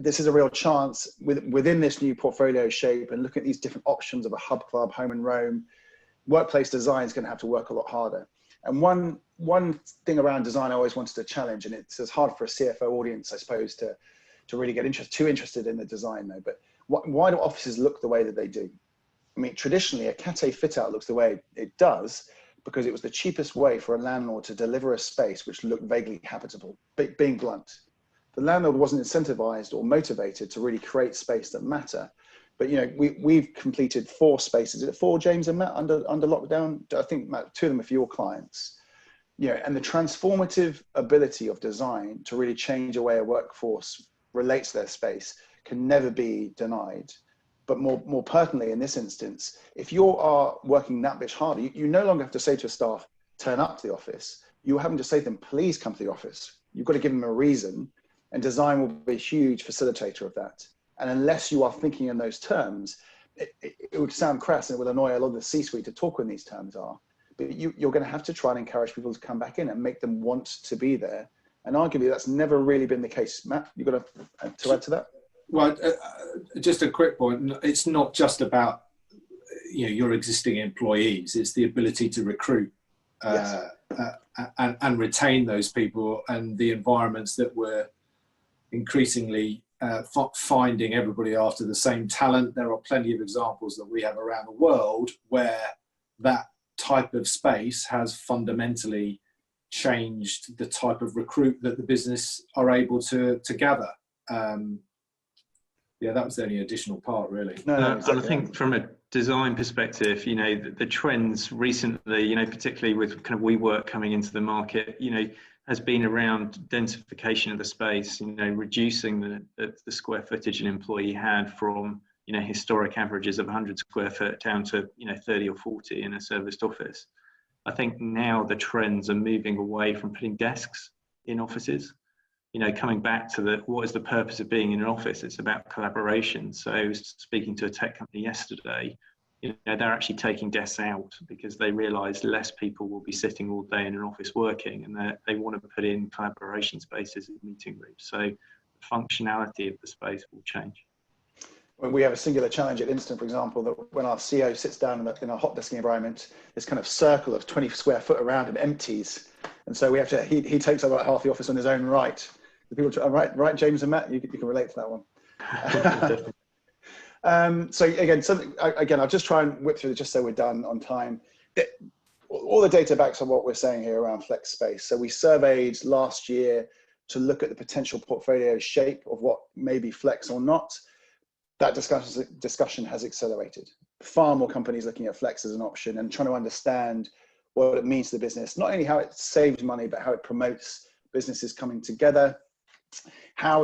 this is a real chance within this new portfolio shape, and look at these different options of a hub club, home and roam. Workplace design is going to have to work a lot harder. And one thing around design I always wanted to challenge, and it's hard for a CFO audience, I suppose, to really get too interested in the design though. But why do offices look the way that they do? I mean, traditionally, a Cat A fit out looks the way it does because it was the cheapest way for a landlord to deliver a space which looked vaguely habitable. Being blunt, the landlord wasn't incentivized or motivated to really create space that matter. But you know, we've completed 4 spaces. Is it 4, James and Matt, under lockdown? I think, Matt, 2 of them are for your clients. You know, and the transformative ability of design to really change the way a workforce relates to their space can never be denied. But more pertinently in this instance, if you are working that much harder, you no longer have to say to a staff, turn up to the office. You're having to say to them, please come to the office. You've got to give them a reason, and design will be a huge facilitator of that. And unless you are thinking in those terms, it would sound crass and it will annoy a lot of the C-suite to talk in these terms are. But you're going to have to try and encourage people to come back in and make them want to be there. And arguably, that's never really been the case. Matt, you've got to add to that? Well, just a quick point. It's not just about your existing employees. It's the ability to recruit Yes. and retain those people, and the environments that we're increasingly finding everybody after the same talent. There are plenty of examples that we have around the world where that type of space has fundamentally changed the type of recruit that the business are able to gather. Yeah, that was the only additional part, really. No, exactly. And I think from a design perspective, the trends recently, particularly with kind of WeWork coming into the market, has been around densification of the space, reducing the square footage an employee had from, historic averages of 100 square foot down to, 30 or 40 in a serviced office. I think now the trends are moving away from putting desks in offices. Coming back to what is the purpose of being in an office? It's about collaboration. So I was speaking to a tech company yesterday, they're actually taking desks out because they realize less people will be sitting all day in an office working, and they want to put in collaboration spaces and meeting rooms. So the functionality of the space will change. When we have a singular challenge at Instant, for example, that when our CEO sits down in a hot desking environment, this kind of circle of 20 square foot around him empties. And so we have to, he takes about half the office on his own right. The people, right, James and Matt, you can relate to that one. So again, I'll just try and whip through it just so we're done on time. All the data backs on what we're saying here around flex space. So we surveyed last year to look at the potential portfolio shape of what may be flex or not. That discussion has accelerated. Far more companies looking at flex as an option and trying to understand what it means to the business, not only how it saves money, but how it promotes businesses coming together. How